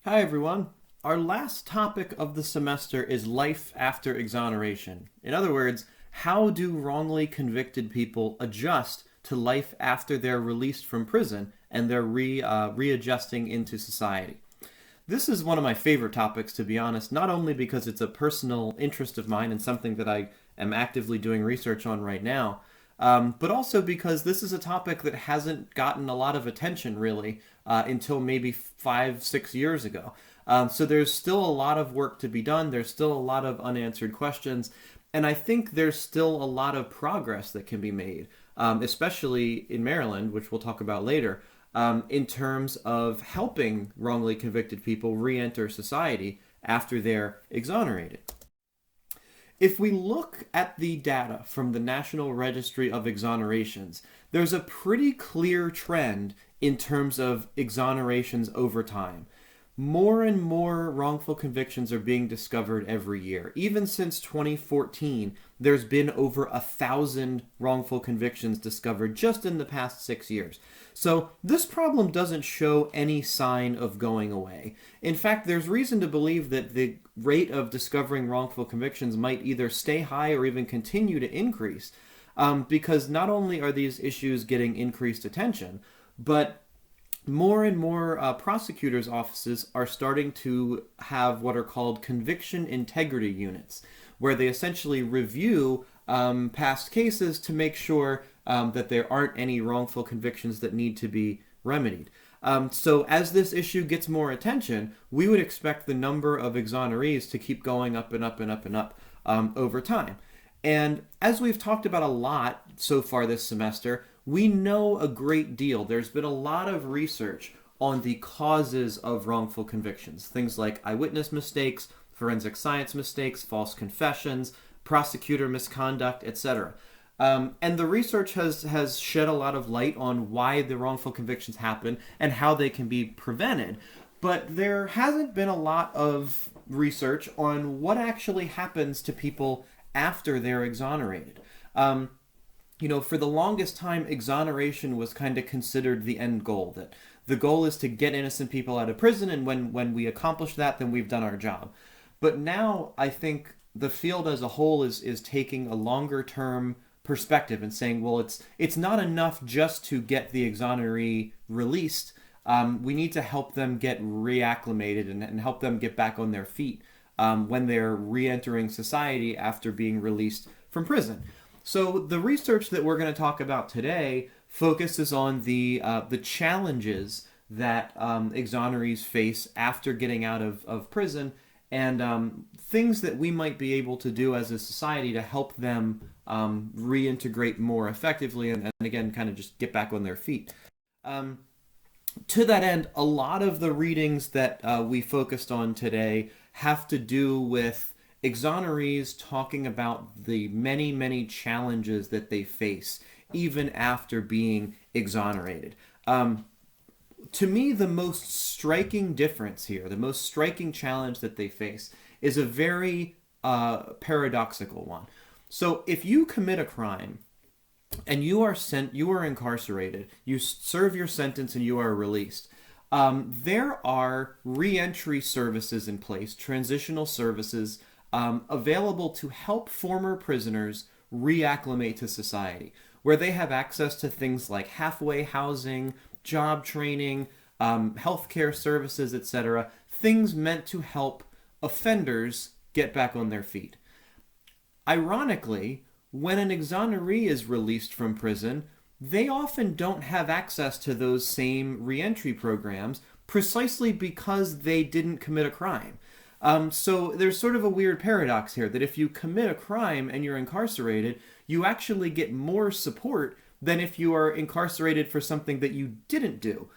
Hi, everyone. Our last topic of the semester is life after exoneration. In other words, how do wrongly convicted people adjust to life after they're released from prison and they're readjusting into society? This is one of my favorite topics, to be honest, not only because it's a personal interest of mine and something that I am actively doing research on right now, but also because this is a topic that hasn't gotten a lot of attention really until maybe 5, 6 years ago. So there's still a lot of work to be done. There's still a lot of unanswered questions. And I think there's still a lot of progress that can be made, especially in Maryland, which we'll talk about later, in terms of helping wrongly convicted people re enter society after they're exonerated. If we look at the data from the National Registry of Exonerations, there's a pretty clear trend in terms of exonerations over time. More and more wrongful convictions are being discovered every year. Even since 2014, there's been over 1,000 wrongful convictions discovered just in the past 6 years. So this problem doesn't show any sign of going away. In fact, there's reason to believe that the rate of discovering wrongful convictions might either stay high or even continue to increase, because not only are these issues getting increased attention, but more and more prosecutors' offices are starting to have what are called conviction integrity units, where they essentially review past cases to make sure that there aren't any wrongful convictions that need to be remedied. So as this issue gets more attention, we would expect the number of exonerees to keep going up and up and up and up over time. And as we've talked about a lot so far this semester, we know a great deal. There's been a lot of research on the causes of wrongful convictions. Things like eyewitness mistakes, forensic science mistakes, false confessions, prosecutor misconduct, etc. And the research has shed a lot of light on why the wrongful convictions happen and how they can be prevented. But there hasn't been a lot of research on what actually happens to people after they're exonerated. For the longest time, exoneration was kind of considered the end goal. That the goal is to get innocent people out of prison, and when we accomplish that, then we've done our job. But now I think the field as a whole is taking a longer term perspective and saying, well, it's not enough just to get the exoneree released. We need to help them get reacclimated and help them get back on their feet when they're re-entering society after being released from prison. So the research that we're going to talk about today focuses on the challenges that exonerees face after getting out of prison, and things that we might be able to do as a society to help them reintegrate more effectively and again kind of just get back on their feet. To that end, a lot of the readings that we focused on today have to do with exonerees talking about the many, many challenges that they face even after being exonerated. To me, the most striking difference here, the most striking challenge that they face, is a very paradoxical one. So if you commit a crime and you are incarcerated, you serve your sentence and you are released, there are reentry services in place, transitional services available to help former prisoners reacclimate to society, where they have access to things like halfway housing, job training, healthcare services, etc., things meant to help offenders get back on their feet. Ironically, when an exoneree is released from prison, they often don't have access to those same reentry programs precisely because they didn't commit a crime. So there's sort of a weird paradox here that if you commit a crime and you're incarcerated, you actually get more support than if you are incarcerated for something that you didn't do.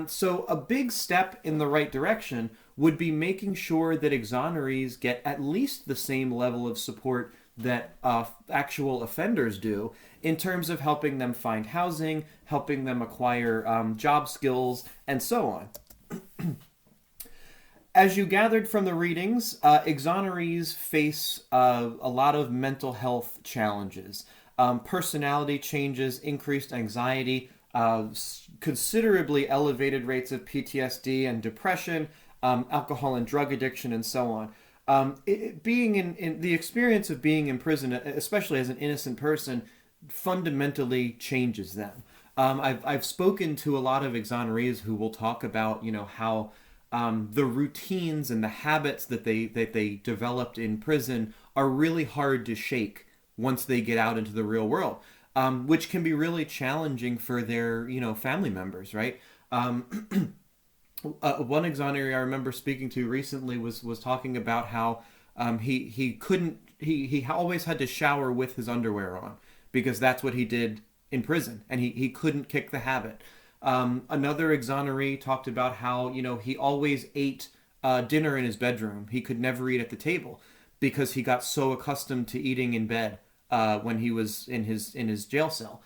So a big step in the right direction would be making sure that exonerees get at least the same level of support that actual offenders do in terms of helping them find housing, helping them acquire job skills, and so on. As you gathered from the readings, exonerees face a lot of mental health challenges. Personality changes, increased anxiety, considerably elevated rates of PTSD and depression, alcohol and drug addiction, and so on. Being in the experience of being in prison, especially as an innocent person, fundamentally changes them. I've spoken to a lot of exonerees who will talk about, how the routines and the habits that they developed in prison are really hard to shake once they get out into the real world, which can be really challenging for their family members, right? One exoneree I remember speaking to recently was talking about how he couldn't he always had to shower with his underwear on because that's what he did in prison, and he couldn't kick the habit. Another exoneree talked about how he always ate dinner in his bedroom. He could never eat at the table because he got so accustomed to eating in bed when he was in his jail cell.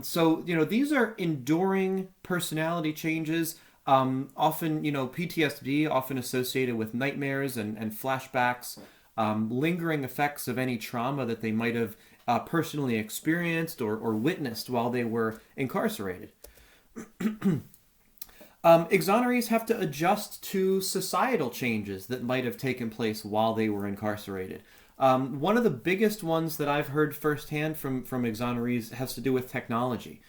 So these are enduring personality changes. Often, PTSD, often associated with nightmares and flashbacks, lingering effects of any trauma that they might have personally experienced or witnessed while they were incarcerated. Exonerees have to adjust to societal changes that might have taken place while they were incarcerated. One of the biggest ones that I've heard firsthand from exonerees has to do with technology.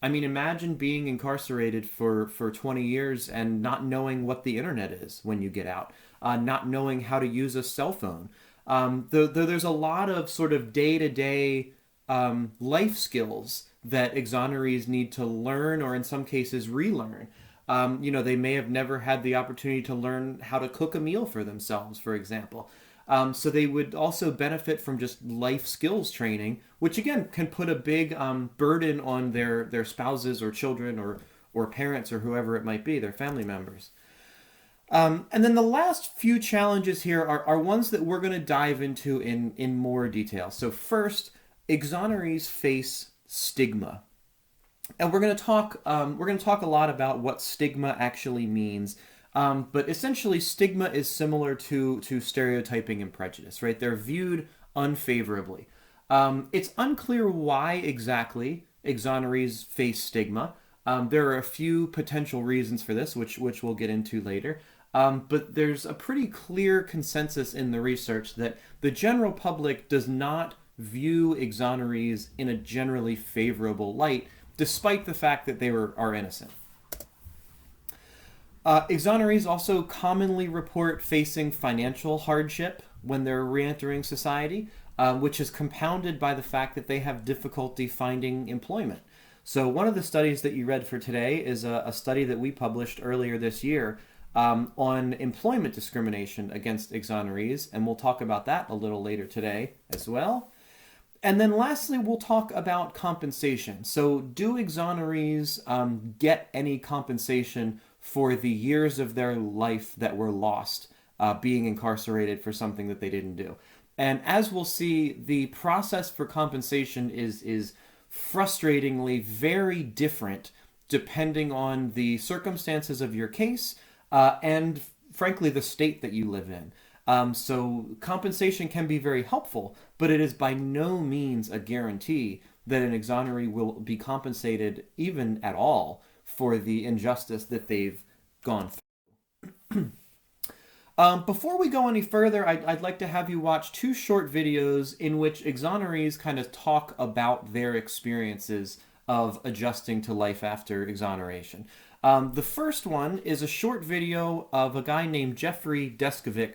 I mean, imagine being incarcerated for 20 years and not knowing what the internet is when you get out, not knowing how to use a cell phone. There's a lot of sort of day-to-day life skills that exonerees need to learn, or in some cases relearn. They may have never had the opportunity to learn how to cook a meal for themselves, for example. So they would also benefit from just life skills training, which again can put a big burden on their spouses or children or parents or whoever it might be, their family members. And then the last few challenges here are ones that we're going to dive into in more detail. So first, exonerees face stigma. And we're going to talk a lot about what stigma actually means. But essentially, stigma is similar to stereotyping and prejudice, right? They're viewed unfavorably. It's unclear why exactly exonerees face stigma. There are a few potential reasons for this, which we'll get into later. But there's a pretty clear consensus in the research that the general public does not view exonerees in a generally favorable light, despite the fact that they are innocent. Exonerees also commonly report facing financial hardship when they're reentering society, which is compounded by the fact that they have difficulty finding employment. So one of the studies that you read for today is a study that we published earlier this year on employment discrimination against exonerees, and we'll talk about that a little later today as well. And then lastly, we'll talk about compensation. So do exonerees get any compensation for the years of their life that were lost being incarcerated for something that they didn't do? And as we'll see, the process for compensation is frustratingly very different depending on the circumstances of your case and frankly the state that you live in. So compensation can be very helpful, but it is by no means a guarantee that an exoneree will be compensated even at all for the injustice that they've gone through. Before we go any further, I'd like to have you watch two short videos in which exonerees kind of talk about their experiences of adjusting to life after exoneration. The first one is a short video of a guy named Jeffrey Deskovic,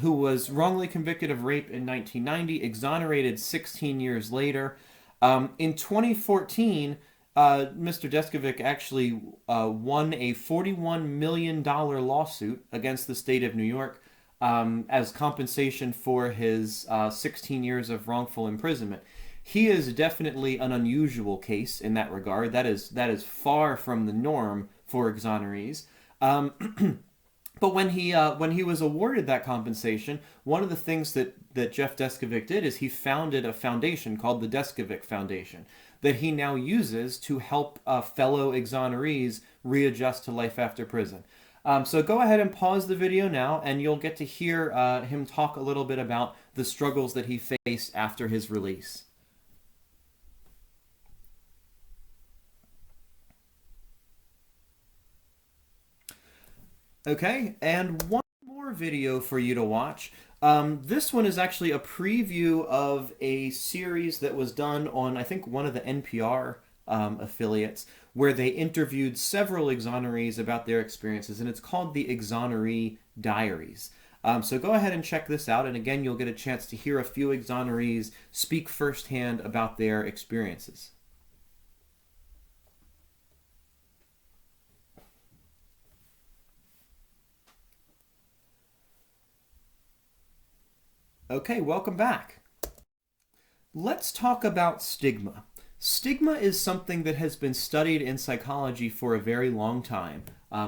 who was wrongly convicted of rape in 1990, exonerated 16 years later. In 2014, Mr. Deskovic actually won a $41 million lawsuit against the state of New York as compensation for his 16 years of wrongful imprisonment. He is definitely an unusual case in that regard. That is far from the norm for exonerees. But when he was awarded that compensation, one of the things that Jeff Deskovic did is he founded a foundation called the Deskovic Foundation that he now uses to help fellow exonerees readjust to life after prison. So go ahead and pause the video now, and you'll get to hear him talk a little bit about the struggles that he faced after his release. Okay, and one more video for you to watch. This one is actually a preview of a series that was done on, I think, one of the NPR affiliates, where they interviewed several exonerees about their experiences, and it's called the Exoneree Diaries. So go ahead and check this out, and again, you'll get a chance to hear a few exonerees speak firsthand about their experiences. Okay, welcome back. Let's talk about stigma. Stigma is something that has been studied in psychology for a very long time,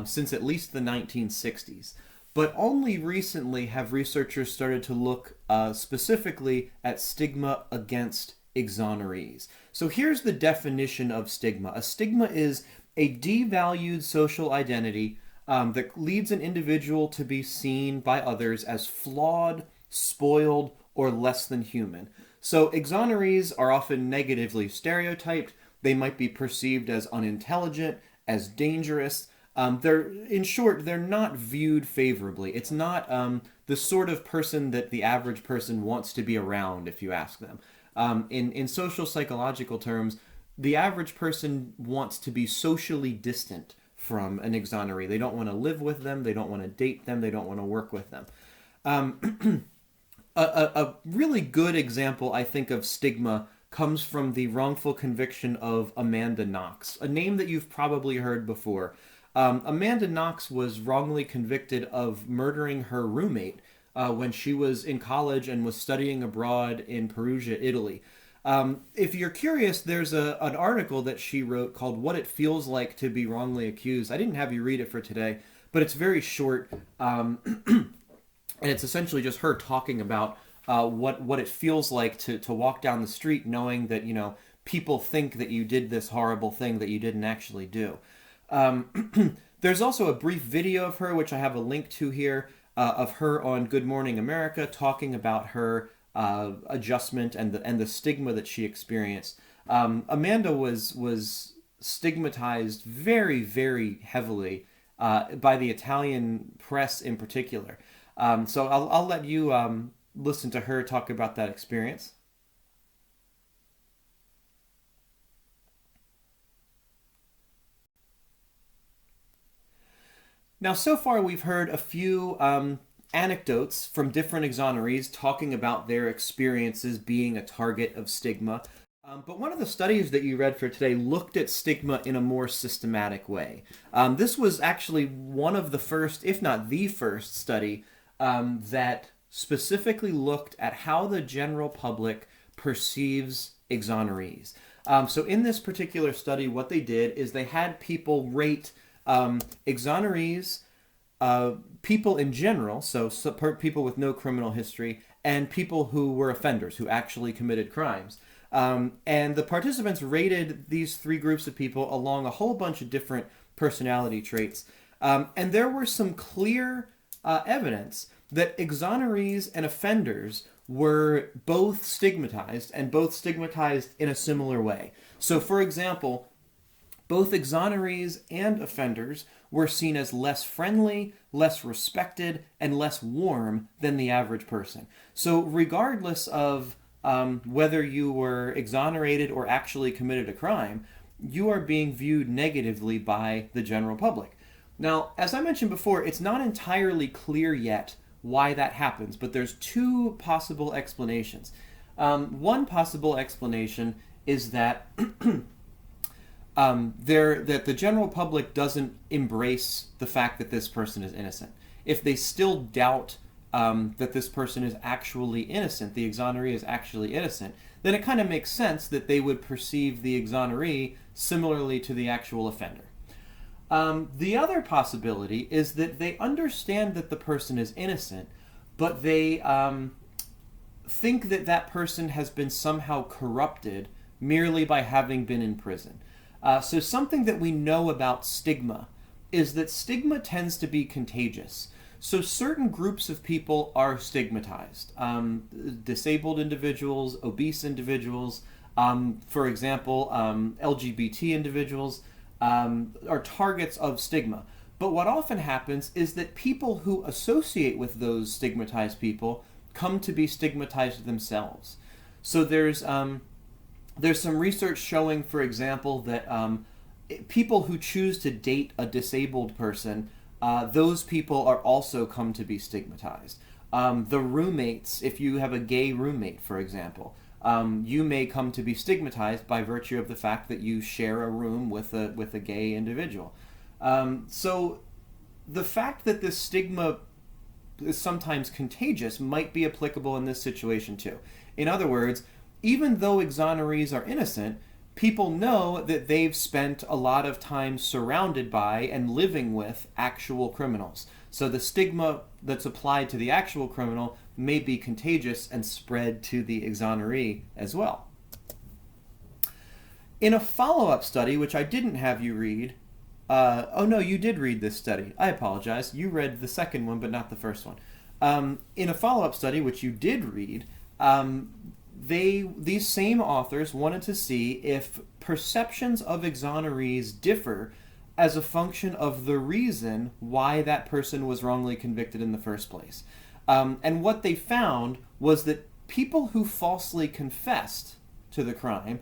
since at least the 1960s. But only recently have researchers started to look specifically at stigma against exonerees. So here's the definition of stigma. A stigma is a devalued social identity that leads an individual to be seen by others as flawed, spoiled, or less than human. So exonerees are often negatively stereotyped. They might be perceived as unintelligent, as dangerous. In short, they're not viewed favorably. It's not the sort of person that the average person wants to be around, if you ask them. In social psychological terms, the average person wants to be socially distant from an exoneree. They don't want to live with them. They don't want to date them. They don't want to work with them. A really good example, I think, of stigma comes from the wrongful conviction of Amanda Knox, a name that you've probably heard before. Amanda Knox was wrongly convicted of murdering her roommate when she was in college and was studying abroad in Perugia, Italy. If you're curious, there's an article that she wrote called What It Feels Like to Be Wrongly Accused. I didn't have you read it for today, but it's very short. And it's essentially just her talking about what it feels like to walk down the street knowing that, people think that you did this horrible thing that you didn't actually do. There's also a brief video of her, which I have a link to here, of her on Good Morning America talking about her adjustment and the stigma that she experienced. Amanda was stigmatized very, very heavily by the Italian press in particular. So I'll let you listen to her talk about that experience. Now, so far we've heard a few anecdotes from different exonerees talking about their experiences being a target of stigma. But one of the studies that you read for today looked at stigma in a more systematic way. This was actually one of the first, if not the first, study that specifically looked at how the general public perceives exonerees. So in this particular study, what they did is they had people rate exonerees, people in general, so people with no criminal history, and people who were offenders, who actually committed crimes. And the participants rated these three groups of people along a whole bunch of different personality traits. And there were some clear evidence that exonerees and offenders were both stigmatized, and both stigmatized in a similar way. So, for example, both exonerees and offenders were seen as less friendly, less respected, and less warm than the average person. So regardless of whether you were exonerated or actually committed a crime, you are being viewed negatively by the general public. Now, as I mentioned before, it's not entirely clear yet why that happens, but there's two possible explanations. One possible explanation is that that the general public doesn't embrace the fact that this person is innocent. If they still doubt that this person is actually innocent, the exoneree is actually innocent, then it kind of makes sense that they would perceive the exoneree similarly to the actual offender. The other possibility is that they understand that the person is innocent, but they think that that person has been somehow corrupted merely by having been in prison. So something that we know about stigma is that stigma tends to be contagious. So certain groups of people are stigmatized. Disabled individuals, obese individuals, for example, LGBT individuals are targets of stigma. But what often happens is that people who associate with those stigmatized people come to be stigmatized themselves. So there's some research showing, for example, that people who choose to date a disabled person, those people are also come to be stigmatized. The roommates, if you have a gay roommate, for example, you may come to be stigmatized by virtue of the fact that you share a room with a gay individual. So the fact that this stigma is sometimes contagious might be applicable in this situation too. In other words, even though exonerees are innocent, people know that they've spent a lot of time surrounded by and living with actual criminals. So the stigma that's applied to the actual criminal may be contagious and spread to the exoneree as well. In a follow-up study, which I didn't have you read, oh no, you did read this study. I apologize. You read the second one, but not the first one. In a follow-up study, which you did read, these same authors wanted to see if perceptions of exonerees differ as a function of the reason why that person was wrongly convicted in the first place. And what they found was that people who falsely confessed to the crime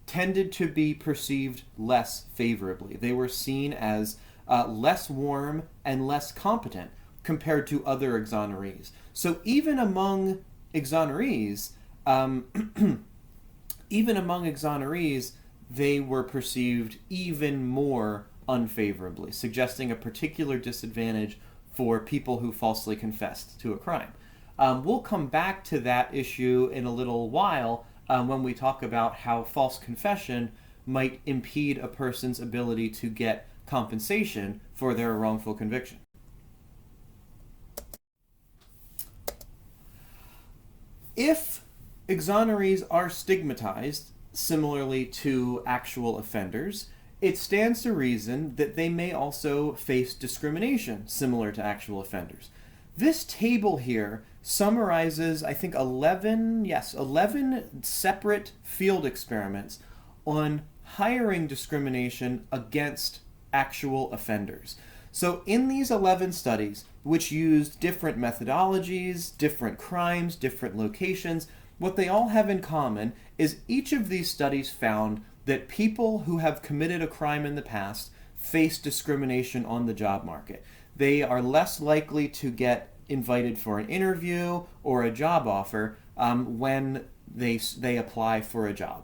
tended to be perceived less favorably. They were seen as less warm and less competent compared to other exonerees. So even among exonerees, they were perceived even more unfavorably, suggesting a particular disadvantage for people who falsely confessed to a crime. We'll come back to that issue in a little while when we talk about how false confession might impede a person's ability to get compensation for their wrongful conviction. If exonerees are stigmatized similarly to actual offenders, it stands to reason that they may also face discrimination similar to actual offenders. This table here summarizes, I think, 11 separate field experiments on hiring discrimination against actual offenders. So in these 11 studies, which used different methodologies, different crimes, different locations, what they all have in common is each of these studies found that people who have committed a crime in the past face discrimination on the job market. They are less likely to get invited for an interview or a job offer when they apply for a job.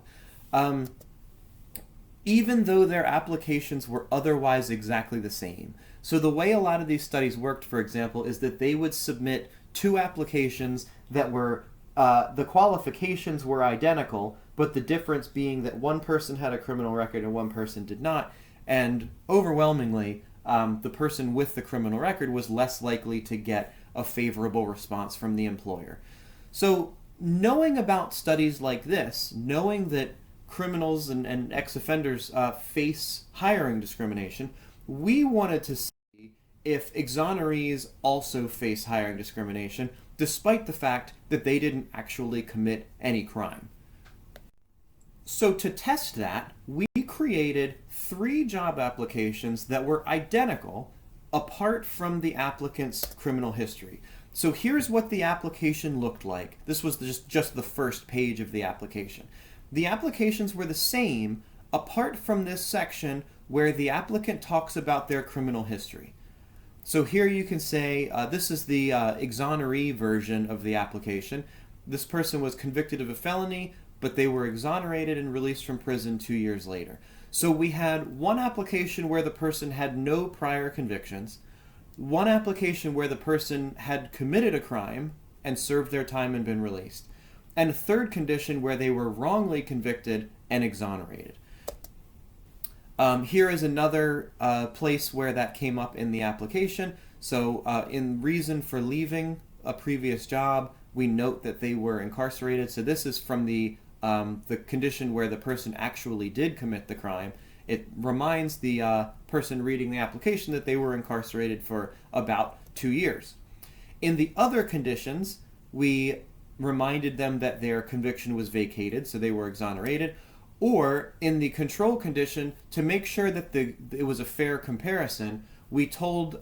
Even though their applications were otherwise exactly the same. So the way a lot of these studies worked, for example, is that they would submit two applications that were, the qualifications were identical, but the difference being that one person had a criminal record and one person did not. And overwhelmingly, the person with the criminal record was less likely to get a favorable response from the employer. So knowing about studies like this, knowing that criminals and ex-offenders face hiring discrimination, we wanted to see if exonerees also face hiring discrimination, despite the fact that they didn't actually commit any crime. So to test that, we created 3 job applications that were identical apart from the applicant's criminal history. So here's what the application looked like. This was just the first page of the application. The applications were the same apart from this section where the applicant talks about their criminal history. So here you can say, this is the exoneree version of the application. This person was convicted of a felony, but they were exonerated and released from prison 2 years later. So we had one application where the person had no prior convictions, one application where the person had committed a crime and served their time and been released, and a third condition where they were wrongly convicted and exonerated. Here is another place where that came up in the application. So in reason for leaving a previous job, we note that they were incarcerated. So this is from the condition where the person actually did commit the crime. It reminds the person reading the application that they were incarcerated for about 2 years. In the other conditions, we reminded them that their conviction was vacated, so they were exonerated. Or in the control condition, to make sure that it was a fair comparison, we told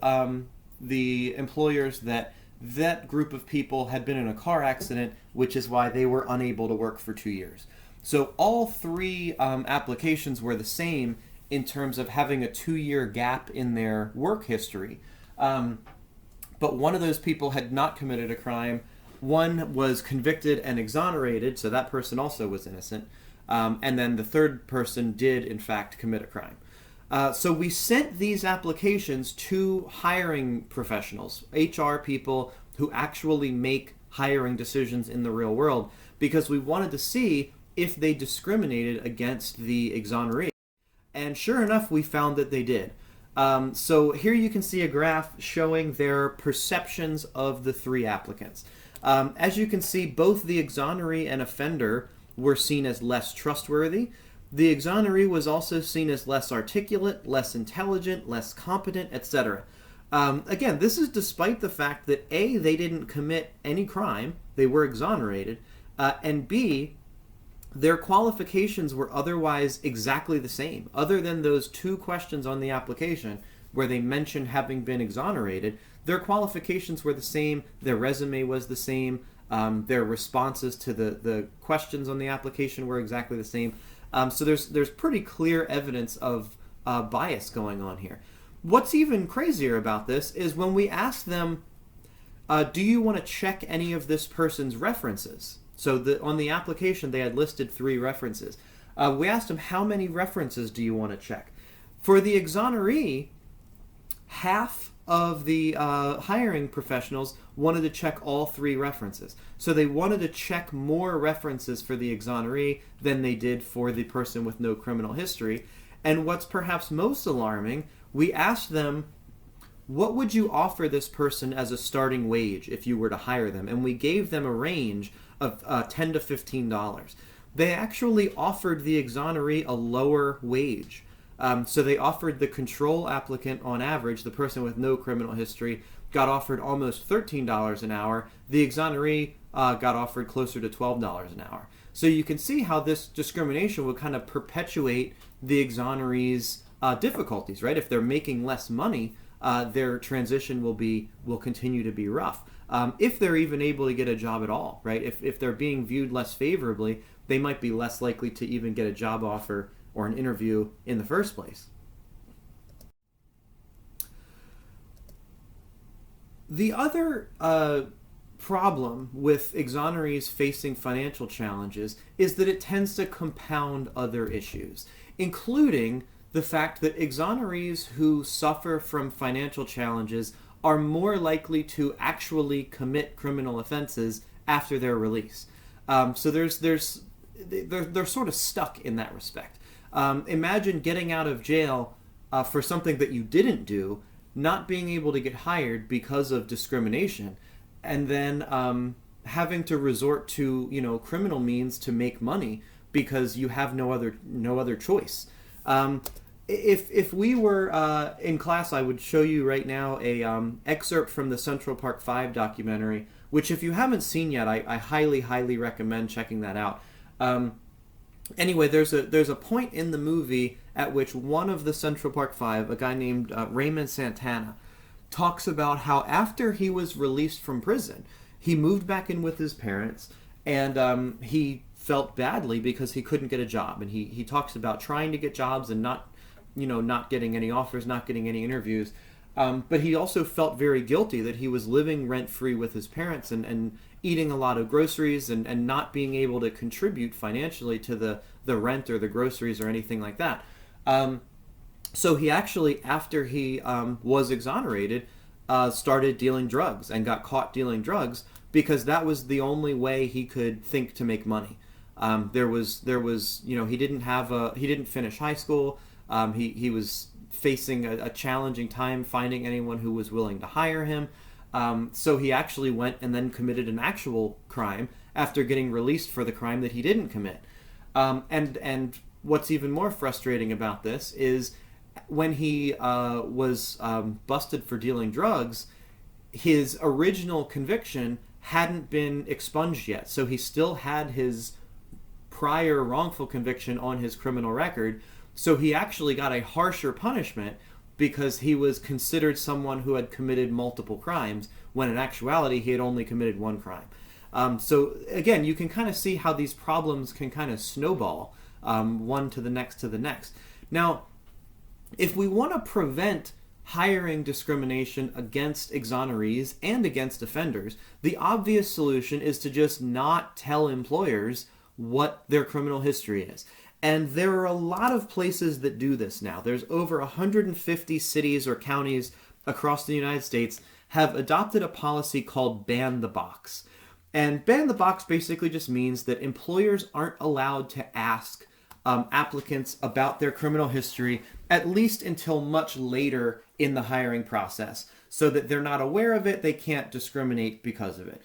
the employers that that group of people had been in a car accident, which is why they were unable to work for 2 years. So all three applications were the same in terms of having a 2-year gap in their work history. But one of those people had not committed a crime. One was convicted and exonerated, so that person also was innocent. And then the third person did, in fact, commit a crime. So we sent these applications to hiring professionals, HR people who actually make hiring decisions in the real world, because we wanted to see if they discriminated against the exoneree. And sure enough, we found that they did. So here you can see a graph showing their perceptions of the three applicants. As you can see, both the exoneree and offender were seen as less trustworthy. The exoneree was also seen as less articulate, less intelligent, less competent, etc. Again, this is despite the fact that A, they didn't commit any crime, they were exonerated, and B, their qualifications were otherwise exactly the same. Other than those 2 questions on the application where they mentioned having been exonerated, their qualifications were the same, their resume was the same, their responses to the questions on the application were exactly the same. So there's pretty clear evidence of bias going on here. What's even crazier about this is when we asked them, do you want to check any of this person's references? So on the application, they had listed 3 references. We asked them, how many references do you want to check? For the exoneree, half of the hiring professionals wanted to check all 3 references. So they wanted to check more references for the exoneree than they did for the person with no criminal history. And what's perhaps most alarming, we asked them, what would you offer this person as a starting wage if you were to hire them? And we gave them a range of $10 to $15. They actually offered the exoneree a lower wage. So they offered the control applicant on average, the person with no criminal history, got offered almost $13 an hour. The exoneree got offered closer to $12 an hour. So you can see how this discrimination would kind of perpetuate the exoneree's difficulties, right? If they're making less money, their transition will continue to be rough. If they're even able to get a job at all, right? If they're being viewed less favorably, they might be less likely to even get a job offer or an interview in the first place. The other problem with exonerees facing financial challenges is that it tends to compound other issues, including the fact that exonerees who suffer from financial challenges are more likely to actually commit criminal offenses after their release. So they're sort of stuck in that respect. Imagine getting out of jail for something that you didn't do, not being able to get hired because of discrimination, and then having to resort to criminal means to make money because you have no other choice. If we were in class, I would show you right now a excerpt from the Central Park 5 documentary, which if you haven't seen yet, I highly recommend checking that out. Anyway, there's a point in the movie at which one of the Central Park 5, a guy named Raymond Santana, talks about how after he was released from prison, he moved back in with his parents, and he felt badly because he couldn't get a job. And he talks about trying to get jobs and not getting any offers, not getting any interviews. But he also felt very guilty that he was living rent-free with his parents and eating a lot of groceries and not being able to contribute financially to the rent or the groceries or anything like that. So he actually, after he was exonerated, started dealing drugs and got caught dealing drugs because that was the only way he could think to make money. There was he didn't finish high school. He was facing a challenging time finding anyone who was willing to hire him. So he actually went and then committed an actual crime after getting released for the crime that he didn't commit. And what's even more frustrating about this is when he was busted for dealing drugs, his original conviction hadn't been expunged yet. So he still had his prior wrongful conviction on his criminal record. So he actually got a harsher punishment because he was considered someone who had committed multiple crimes, when in actuality he had only committed one crime. So again, you can kind of see how these problems can kind of snowball one to the next to the next. Now, if we want to prevent hiring discrimination against exonerees and against offenders, the obvious solution is to just not tell employers what their criminal history is. And there are a lot of places that do this now. There's over 150 cities or counties across the United States have adopted a policy called Ban the Box. And ban the box basically just means that employers aren't allowed to ask applicants about their criminal history, at least until much later in the hiring process, so that they're not aware of it, they can't discriminate because of it.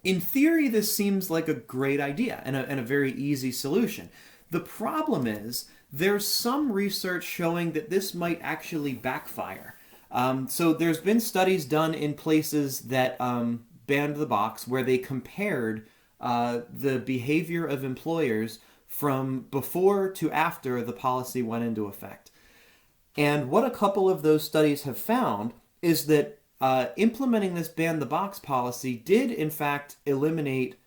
In theory, this seems like a great idea and a very easy solution. The problem is there's some research showing that this might actually backfire. So there's been studies done in places that banned the box where they compared the behavior of employers from before to after the policy went into effect. And what a couple of those studies have found is that implementing this ban the box policy did in fact eliminate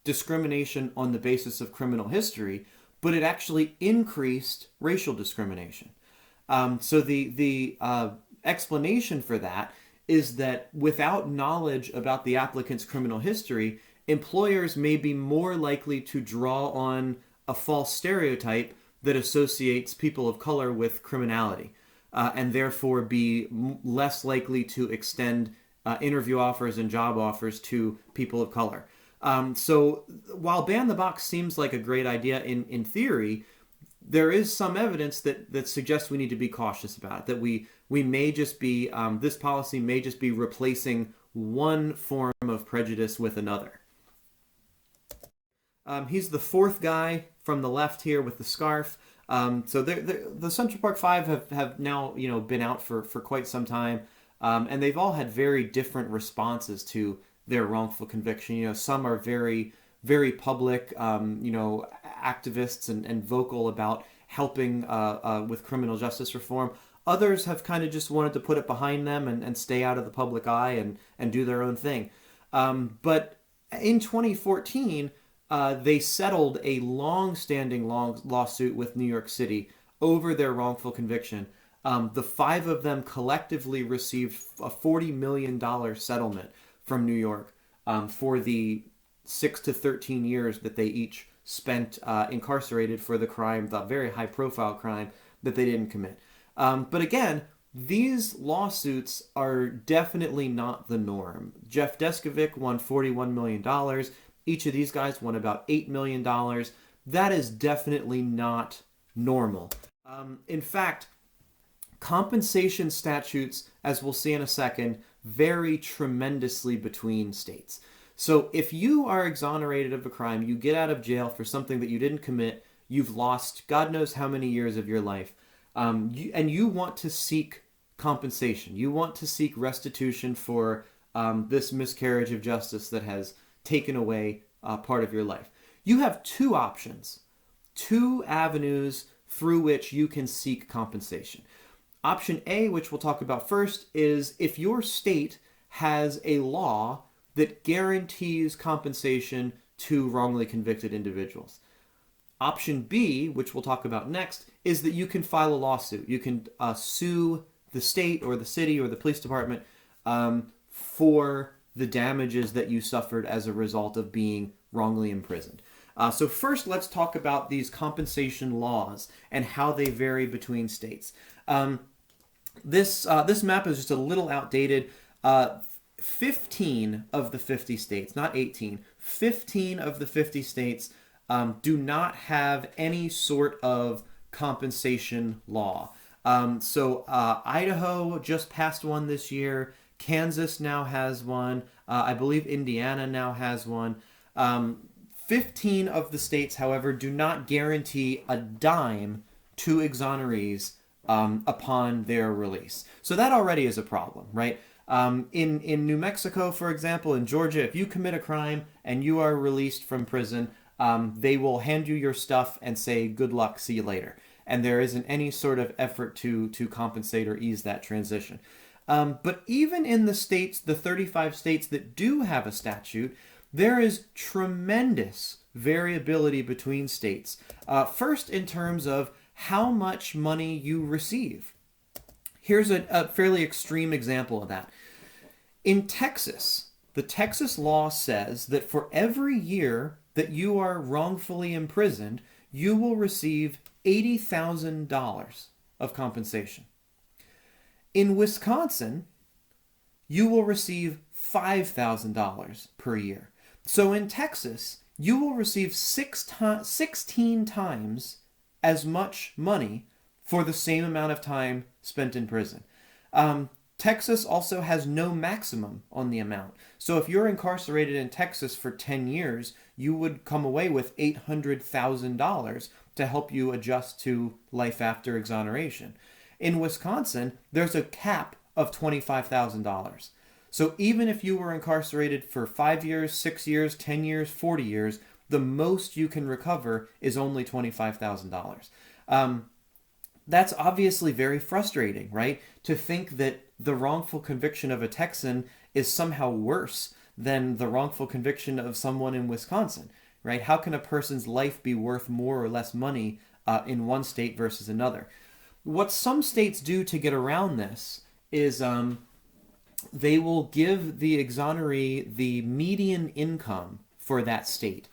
discrimination on the basis of criminal history, but it actually increased racial discrimination. So the explanation for that is that without knowledge about the applicant's criminal history, employers may be more likely to draw on a false stereotype that associates people of color with criminality, and therefore be less likely to extend interview offers and job offers to people of color. So while ban the box seems like a great idea in theory, there is some evidence that suggests we need to be cautious about it, that we may just be, this policy may just be replacing one form of prejudice with another. He's the fourth guy from the left here with the scarf. So the Central Park Five have now been out for quite some time, and they've all had very different responses to their wrongful conviction. Some are very very public, activists and vocal about helping with criminal justice reform. Others have kind of just wanted to put it behind them and stay out of the public eye and do their own thing. But in 2014, they settled a long-standing lawsuit with New York City over their wrongful conviction. The five of them collectively received a $40 million settlement from New York for the 6 to 13 years that they each spent incarcerated for the crime, the very high-profile crime that they didn't commit. But again, these lawsuits are definitely not the norm. Jeff Deskovic won $41 million. Each of these guys won about $8 million. That is definitely not normal. In fact, compensation statutes, as we'll see in a second, vary tremendously between states. So if you are exonerated of a crime, you get out of jail for something that you didn't commit, you've lost God knows how many years of your life, and you want to seek compensation. You want to seek restitution for this miscarriage of justice that has taken away part of your life. You have two options, two avenues through which you can seek compensation. Option A, which we'll talk about first, is if your state has a law that guarantees compensation to wrongly convicted individuals. Option B, which we'll talk about next, is that you can file a lawsuit. You can sue the state or the city or the police department for the damages that you suffered as a result of being wrongly imprisoned. So first, let's talk about these compensation laws and how they vary between states. This map is just a little outdated. 15 of the 50 states, not 18, 15 of the 50 states do not have any sort of compensation law. So Idaho just passed one this year. Kansas now has one. I believe Indiana now has one. 15 of the states, however, do not guarantee a dime to exonerees upon their release. So that already is a problem, right? In New Mexico, for example, in Georgia, if you commit a crime and you are released from prison, they will hand you your stuff and say, good luck, see you later. and there isn't any sort of effort to compensate or ease that transition. But even in the states, the 35 states that do have a statute, there is tremendous variability between states. First, in terms of how much money you receive. Here's a fairly extreme example of that. In Texas, the Texas law says that for every year that you are wrongfully imprisoned, you will receive $80,000 of compensation. In Wisconsin, you will receive $5,000 per year. So in Texas, you will receive 16 times as much money for the same amount of time spent in prison. Texas also has no maximum on the amount. So if you're incarcerated in Texas for 10 years, you would come away with $800,000 to help you adjust to life after exoneration. In Wisconsin, there's a cap of $25,000. So even if you were incarcerated for 5 years, 6 years, 10 years, 40 years, the most you can recover is only $25,000. That's obviously very frustrating, right? To think that the wrongful conviction of a Texan is somehow worse than the wrongful conviction of someone in Wisconsin, right? How can a person's life be worth more or less money in one state versus another? What some states do to get around this is they will give the exoneree the median income for that state.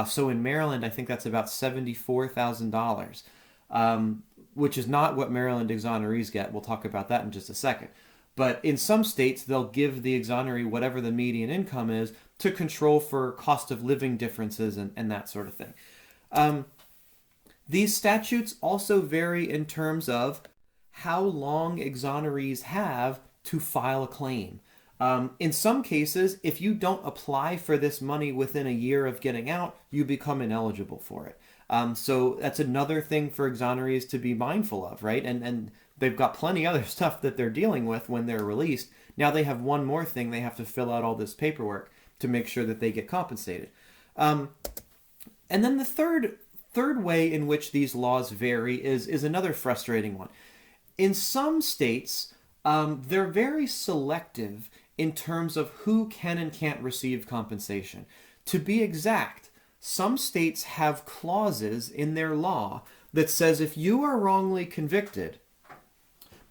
So in Maryland, I think that's about $74,000, which is not what Maryland exonerees get. We'll talk about that in just a second. But in some states, they'll give the exoneree whatever the median income is to control for cost of living differences and that sort of thing. These statutes also vary in terms of how long exonerees have to file a claim. In some cases, if you don't apply for this money within a year of getting out, you become ineligible for it. So that's another thing for exonerees to be mindful of, right? And they've got plenty other stuff that they're dealing with when they're released. Now they have one more thing. They have to fill out all this paperwork to make sure that they get compensated. And then the third way in which these laws vary is another frustrating one. In some states, they're very selective in terms of who can and can't receive compensation. To be exact, some states have clauses in their law that says if you are wrongly convicted,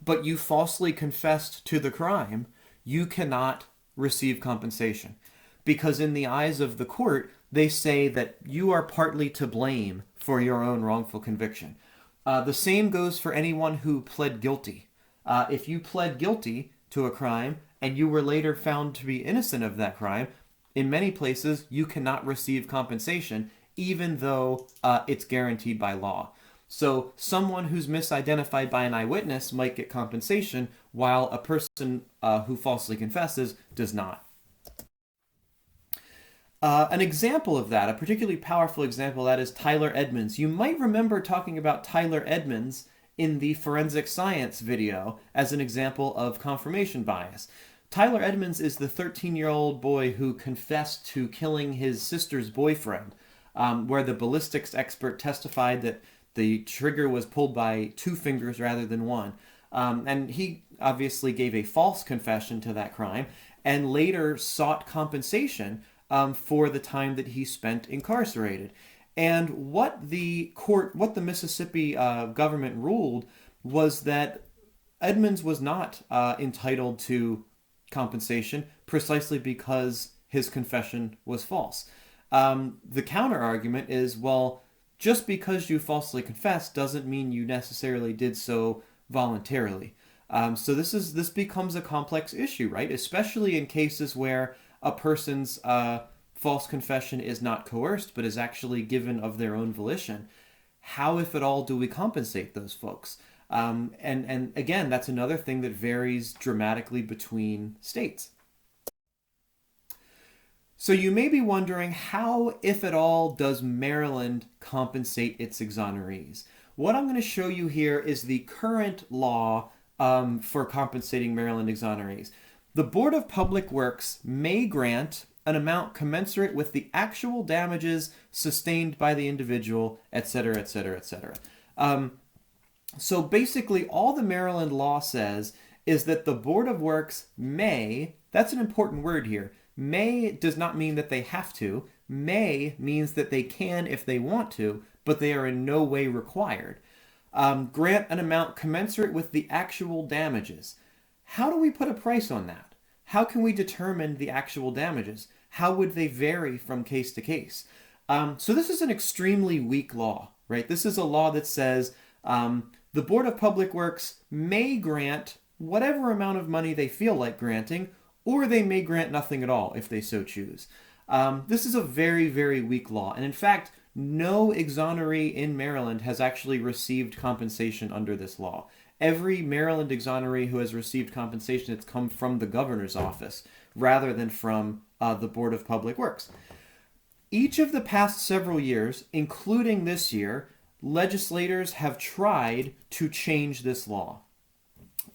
but you falsely confessed to the crime, you cannot receive compensation. Because in the eyes of the court, they say that you are partly to blame for your own wrongful conviction. The same goes for anyone who pled guilty. If you pled guilty to a crime and you were later found to be innocent of that crime, in many places you cannot receive compensation even though it's guaranteed by law. So someone who's misidentified by an eyewitness might get compensation while a person who falsely confesses does not. An example of that, a particularly powerful example of that, is Tyler Edmonds. You might remember talking about Tyler Edmonds in the forensic science video as an example of confirmation bias. Tyler Edmonds is the 13-year-old boy who confessed to killing his sister's boyfriend, where the ballistics expert testified that the trigger was pulled by 2 fingers rather than 1. And he obviously gave a false confession to that crime and later sought compensation for the time that he spent incarcerated. And what the Mississippi government ruled was that Edmonds was not entitled to compensation precisely because his confession was false. The counter argument is, well, just because you falsely confessed doesn't mean you necessarily did so voluntarily. So this becomes a complex issue, right? Especially in cases where a person's false confession is not coerced, but is actually given of their own volition. How, if at all, do we compensate those folks? And again, that's another thing that varies dramatically between states. So you may be wondering, how, if at all, does Maryland compensate its exonerees? What I'm going to show you here is the current law for compensating Maryland exonerees. The Board of Public Works may grant an amount commensurate with the actual damages sustained by the individual, etc., etc., etc. So basically, all the Maryland law says is that the Board of Works may, that's an important word here. May does not mean that they have to. May means that they can if they want to, but they are in no way required. Grant an amount commensurate with the actual damages. How do we put a price on that? How can we determine the actual damages? How would they vary from case to case? So this is an extremely weak law, right? This is a law that says the Board of Public Works may grant whatever amount of money they feel like granting, or they may grant nothing at all if they so choose. This is a very, very weak law. And in fact, no exoneree in Maryland has actually received compensation under this law. Every Maryland exoneree who has received compensation, it's come from the governor's office rather than from the Board of Public Works. Each of the past several years, including this year, legislators have tried to change this law.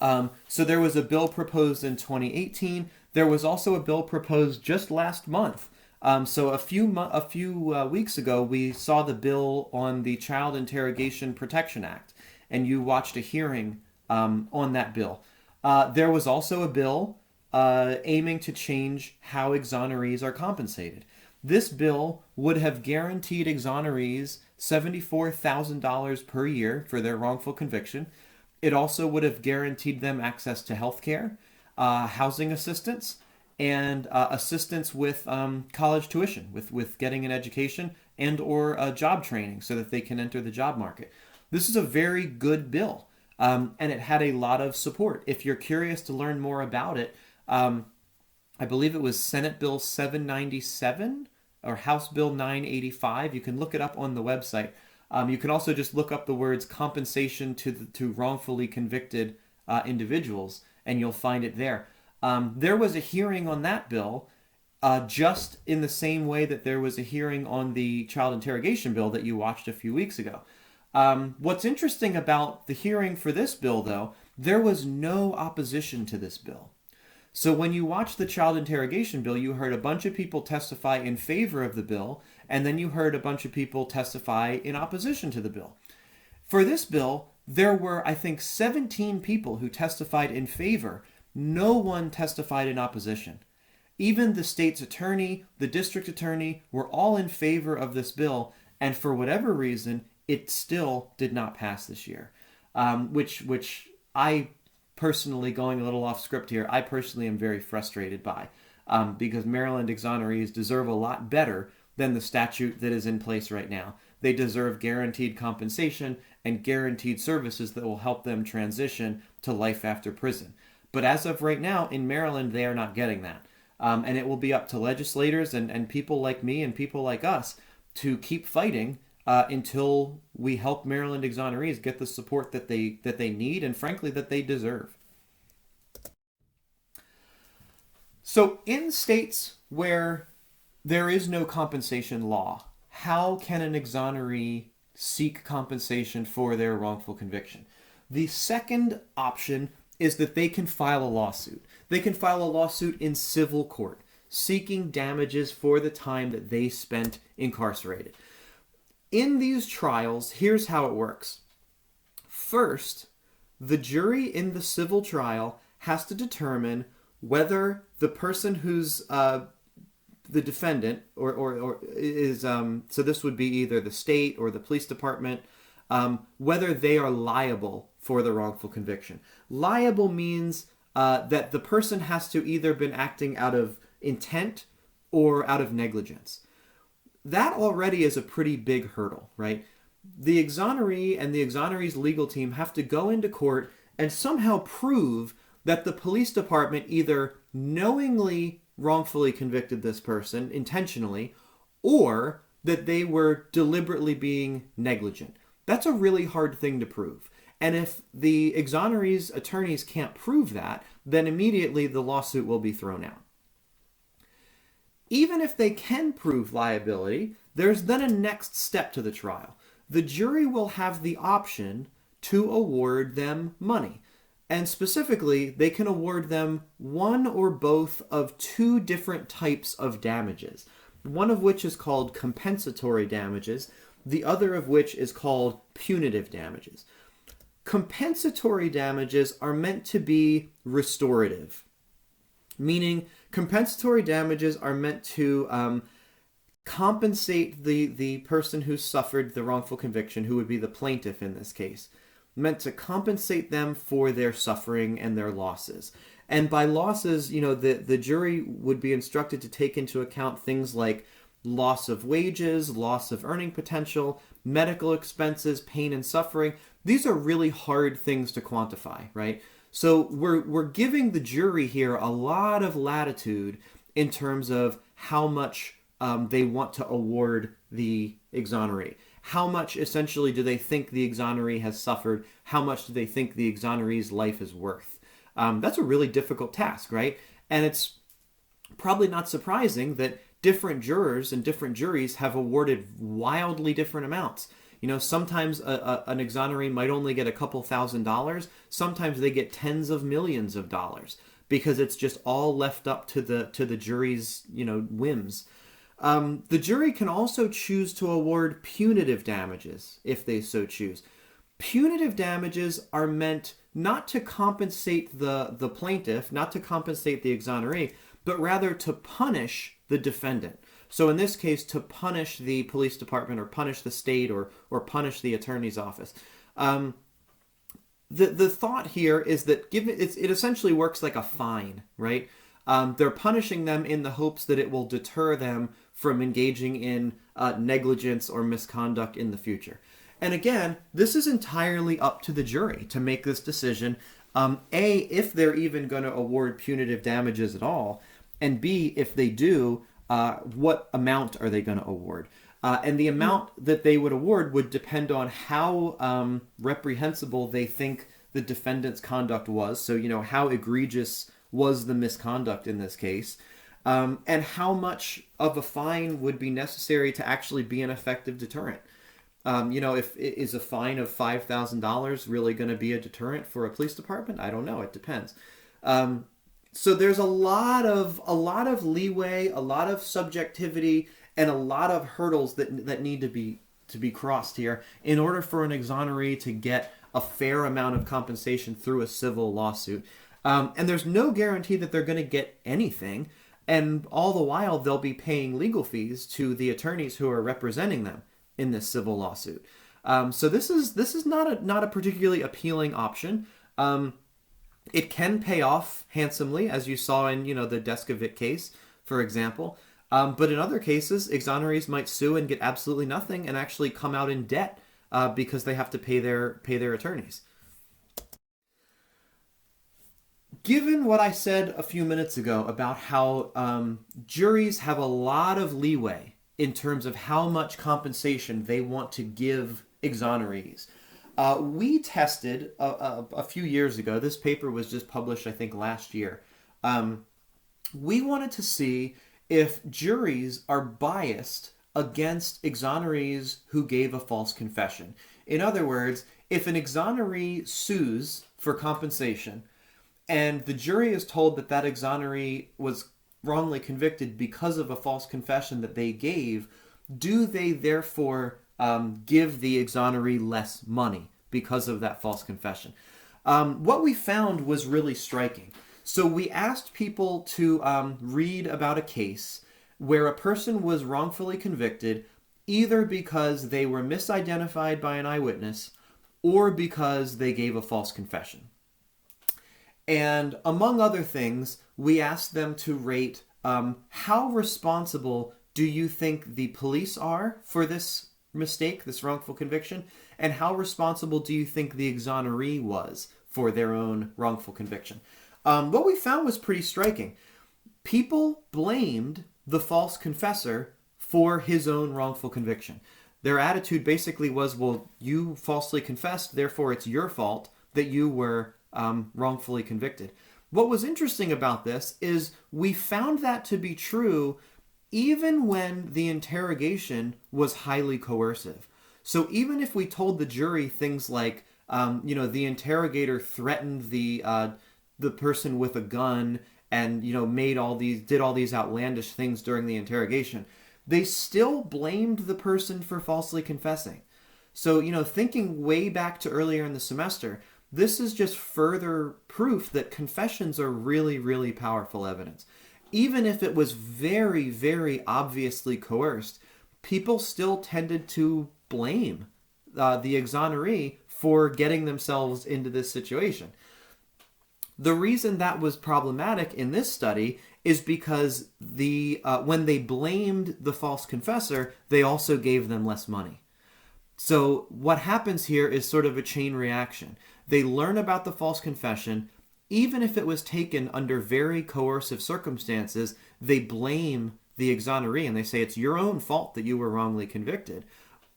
So there was a bill proposed in 2018. There was also a bill proposed just last month. So a few weeks ago, we saw the bill on the Child Interrogation Protection Act, and you watched a hearing on that bill. There was also a bill aiming to change how exonerees are compensated. This bill would have guaranteed exonerees $74,000 per year for their wrongful conviction. It also would have guaranteed them access to health care, housing assistance, and assistance with college tuition, with getting an education and or job training so that they can enter the job market. This is a very good bill, and it had a lot of support. If you're curious to learn more about it, I believe it was Senate Bill 797 or House Bill 985. You can look it up on the website. You can also just look up the words compensation to wrongfully convicted individuals, and you'll find it there. There was a hearing on that bill just in the same way that there was a hearing on the child interrogation bill that you watched a few weeks ago. What's interesting about the hearing for this bill, though, there was no opposition to this bill. So when you watched the child interrogation bill, you heard a bunch of people testify in favor of the bill, and then you heard a bunch of people testify in opposition to the bill. For this bill, there were, I think, 17 people who testified in favor. No one testified in opposition. Even the state's attorney, the district attorney, were all in favor of this bill, and for whatever reason, it still did not pass this year, which I personally, going a little off script here, I personally am very frustrated by, because Maryland exonerees deserve a lot better than the statute that is in place right now. They deserve guaranteed compensation and guaranteed services that will help them transition to life after prison. But as of right now, in Maryland, they are not getting that. And it will be up to legislators and people like me and people like us to keep fighting until we help Maryland exonerees get the support that they need and, frankly, that they deserve. So in states where there is no compensation law, how can an exoneree seek compensation for their wrongful conviction? The second option is that they can file a lawsuit. They can file a lawsuit in civil court, seeking damages for the time that they spent incarcerated. In these trials, here's how it works. First, the jury in the civil trial has to determine whether the person who's the defendant or is so this would be either the state or the police department, whether they are liable for the wrongful conviction. Liable means that the person has to either been acting out of intent or out of negligence. That already is a pretty big hurdle, right? The exoneree and the exoneree's legal team have to go into court and somehow prove that the police department either knowingly wrongfully convicted this person intentionally, or that they were deliberately being negligent. That's a really hard thing to prove. And if the exoneree's attorneys can't prove that, then immediately the lawsuit will be thrown out. Even if they can prove liability, there's then a next step to the trial. The jury will have the option to award them money. And specifically, they can award them one or both of two different types of damages. One of which is called compensatory damages, the other of which is called punitive damages. Compensatory damages are meant to be restorative, meaning compensatory damages are meant to compensate the person who suffered the wrongful conviction, who would be the plaintiff in this case, meant to compensate them for their suffering and their losses. And by losses, the jury would be instructed to take into account things like loss of wages, loss of earning potential, medical expenses, pain and suffering. These are really hard things to quantify, right? So we're giving the jury here a lot of latitude in terms of how much they want to award the exoneree. How much essentially do they think the exoneree has suffered? How much do they think the exoneree's life is worth? That's a really difficult task, right? And it's probably not surprising that different jurors and different juries have awarded wildly different amounts. Sometimes an exoneree might only get a couple $1,000s. Sometimes they get tens of millions of dollars because it's just all left up to the jury's whims. The jury can also choose to award punitive damages if they so choose. Punitive damages are meant not to compensate the plaintiff, not to compensate the exoneree, but rather to punish the defendant. So in this case, to punish the police department or punish the state or punish the attorney's office. The thought here is that it essentially works like a fine, right? They're punishing them in the hopes that it will deter them from engaging in negligence or misconduct in the future. And again, this is entirely up to the jury to make this decision. A, if they're even going to award punitive damages at all, and B, if they do, what amount are they going to award? And the amount that they would award would depend on how reprehensible they think the defendant's conduct was. So, how egregious was the misconduct in this case, and how much of a fine would be necessary to actually be an effective deterrent. If is a fine of $5,000 really going to be a deterrent for a police department? I don't know. It depends. So there's a lot of leeway, a lot of subjectivity, and a lot of hurdles that need to be crossed here in order for an exoneree to get a fair amount of compensation through a civil lawsuit. And there's no guarantee that they're going to get anything, and all the while they'll be paying legal fees to the attorneys who are representing them in this civil lawsuit. So this is not a particularly appealing option. It can pay off handsomely, as you saw in the Deskovic case, for example. But in other cases, exonerees might sue and get absolutely nothing and actually come out in debt because they have to pay their attorneys. Given what I said a few minutes ago about how juries have a lot of leeway in terms of how much compensation they want to give exonerees, we tested a few years ago. This paper was just published, I think, last year. We wanted to see if juries are biased against exonerees who gave a false confession. In other words, if an exoneree sues for compensation and the jury is told that that exoneree was wrongly convicted because of a false confession that they gave, do they therefore give the exoneree less money because of that false confession? What we found was really striking. So we asked people to read about a case where a person was wrongfully convicted either because they were misidentified by an eyewitness or because they gave a false confession. And among other things, we asked them to rate how responsible do you think the police are for this mistake, this wrongful conviction, and how responsible do you think the exoneree was for their own wrongful conviction? What we found was pretty striking. People blamed the false confessor for his own wrongful conviction. Their attitude basically was, well, you falsely confessed, therefore it's your fault that you were wrongfully convicted. What was interesting about this is we found that to be true even when the interrogation was highly coercive. So even if we told the jury things like, the interrogator threatened the person with a gun and did all these outlandish things during the interrogation, they still blamed the person for falsely confessing. So, thinking way back to earlier in the semester, this is just further proof that confessions are really, really powerful evidence. Even if it was very, very obviously coerced, people still tended to blame the exoneree for getting themselves into this situation. The reason that was problematic in this study is because when they blamed the false confessor, they also gave them less money. So what happens here is sort of a chain reaction. They learn about the false confession. Even if it was taken under very coercive circumstances, they blame the exoneree and they say it's your own fault that you were wrongly convicted.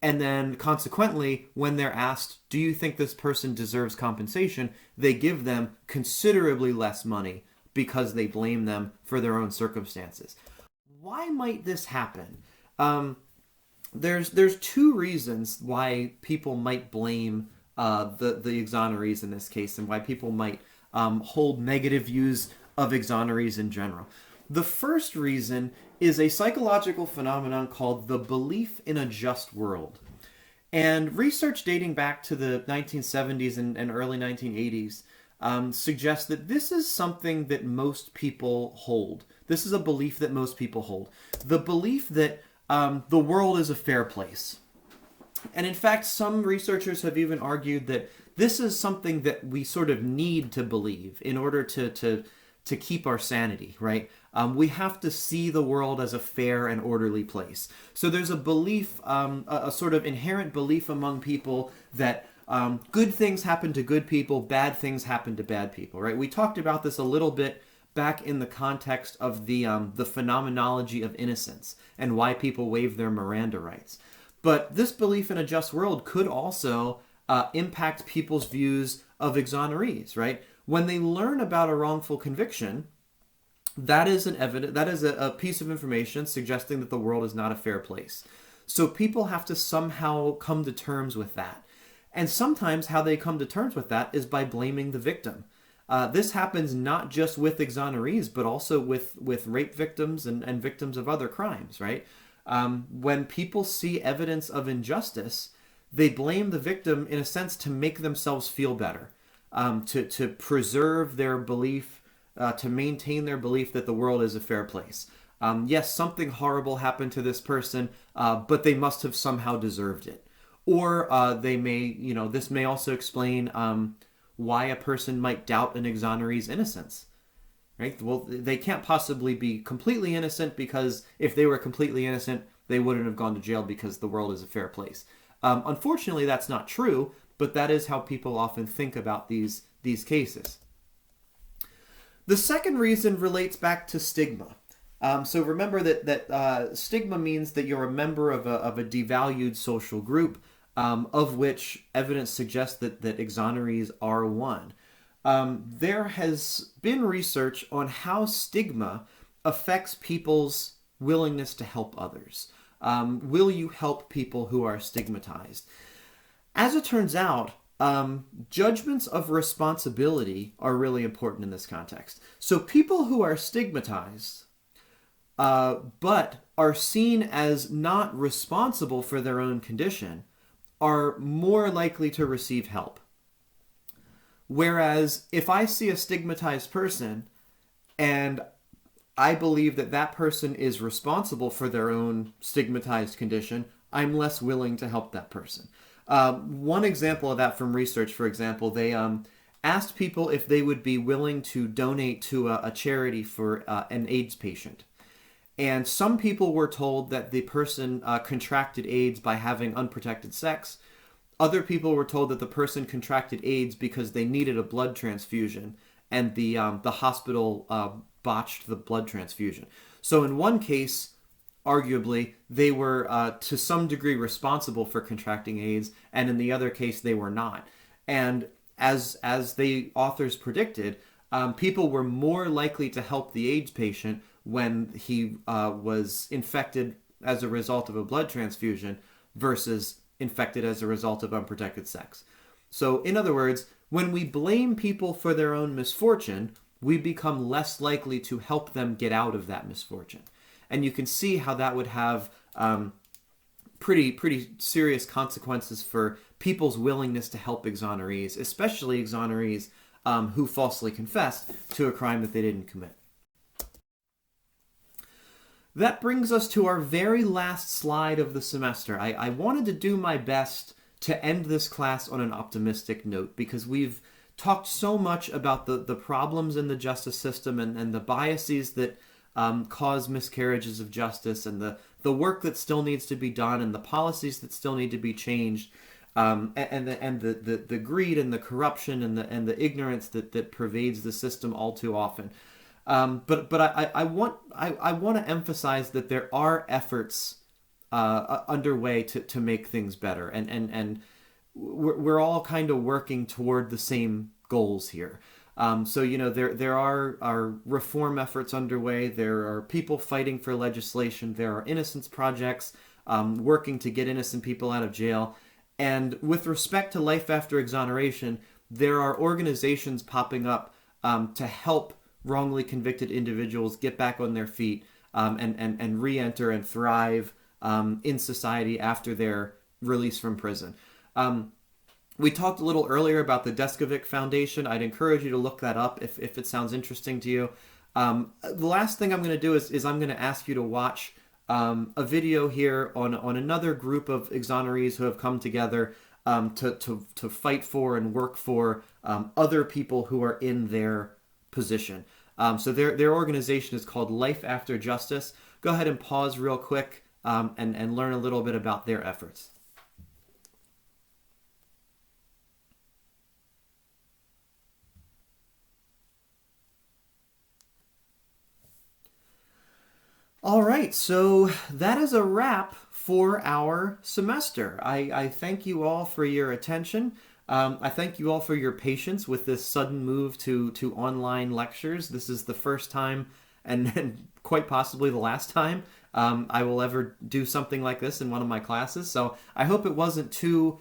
And then consequently, when they're asked, do you think this person deserves compensation, they give them considerably less money because they blame them for their own circumstances. Why might this happen? There's two reasons why people might blame the exonerees in this case, and why people might hold negative views of exonerees in general. The first reason is a psychological phenomenon called the belief in a just world. And research dating back to the 1970s and early 1980s suggests that this is something that most people hold. This is a belief that most people hold. The belief that the world is a fair place. And in fact, some researchers have even argued that this is something that we sort of need to believe in order to keep our sanity, right? We have to see the world as a fair and orderly place. So there's a belief, a sort of inherent belief among people that good things happen to good people, bad things happen to bad people, right? We talked about this a little bit back in the context of the phenomenology of innocence and why people waive their Miranda rights. But this belief in a just world could also impact people's views of exonerees, right? When they learn about a wrongful conviction, that is a piece of information suggesting that the world is not a fair place. So people have to somehow come to terms with that. And sometimes how they come to terms with that is by blaming the victim. This happens not just with exonerees, but also with rape victims and victims of other crimes, right? When people see evidence of injustice, they blame the victim in a sense to make themselves feel better, to preserve their belief, to maintain their belief that the world is a fair place. Yes, something horrible happened to this person, but they must have somehow deserved it. Or this may also explain why a person might doubt an exoneree's innocence. Right? Well, they can't possibly be completely innocent, because if they were completely innocent, they wouldn't have gone to jail because the world is a fair place. Unfortunately, that's not true, but that is how people often think about these cases. The second reason relates back to stigma. So remember that stigma means that you're a member of a devalued social group, of which evidence suggests that exonerees are one. There has been research on how stigma affects people's willingness to help others. Will you help people who are stigmatized? As it turns out, judgments of responsibility are really important in this context. So people who are stigmatized, but are seen as not responsible for their own condition, are more likely to receive help. Whereas if I see a stigmatized person and I believe that that person is responsible for their own stigmatized condition, I'm less willing to help that person. One example of that from research, for example, they asked people if they would be willing to donate to a charity for an AIDS patient. And some people were told that the person contracted AIDS by having unprotected sex. Other people were told that the person contracted AIDS because they needed a blood transfusion, and the hospital botched the blood transfusion. So in one case, arguably, they were to some degree responsible for contracting AIDS, and in the other case, they were not. And as the authors predicted, people were more likely to help the AIDS patient when he was infected as a result of a blood transfusion versus infected as a result of unprotected sex. So in other words, when we blame people for their own misfortune, we become less likely to help them get out of that misfortune. And you can see how that would have pretty serious consequences for people's willingness to help exonerees, especially exonerees who falsely confessed to a crime that they didn't commit. That brings us to our very last slide of the semester. I wanted to do my best to end this class on an optimistic note because we've talked so much about the problems in the justice system and the biases that cause miscarriages of justice and the work that still needs to be done and the policies that still need to be changed, and the greed and the corruption and the ignorance that pervades the system all too often. But I want to emphasize that there are efforts underway to make things better, and we're all kind of working toward the same goals here. So there are reform efforts underway. There are people fighting for legislation. There are innocence projects working to get innocent people out of jail. And with respect to life after exoneration, there are organizations popping up to help wrongly convicted individuals get back on their feet and re-enter and thrive in society after their release from prison. We talked a little earlier about the Deskovic Foundation. I'd encourage you to look that up if it sounds interesting to you. The last thing I'm going to do is I'm going to ask you to watch a video here on another group of exonerees who have come together to fight for and work for other people who are in their position. So their organization is called Life After Justice. Go ahead and pause real quick and learn a little bit about their efforts. All right, so that is a wrap for our semester. I thank you all for your attention. I thank you all for your patience with this sudden move to online lectures. This is the first time and quite possibly the last time I will ever do something like this in one of my classes. So I hope it wasn't too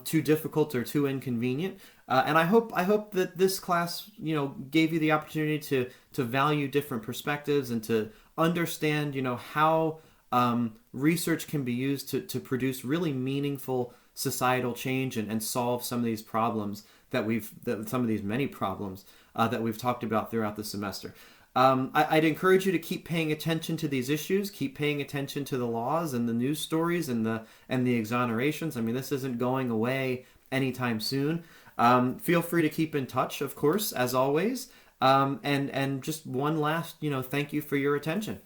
difficult or too inconvenient. And I hope that this class, gave you the opportunity to value different perspectives and to understand, how research can be used to produce really meaningful societal change and solve some of these problems some of these many problems that we've talked about throughout the semester. I'd encourage you to keep paying attention to these issues, keep paying attention to the laws and the news stories and the exonerations. I mean, this isn't going away anytime soon. Feel free to keep in touch, of course, as always. And just one last, thank you for your attention.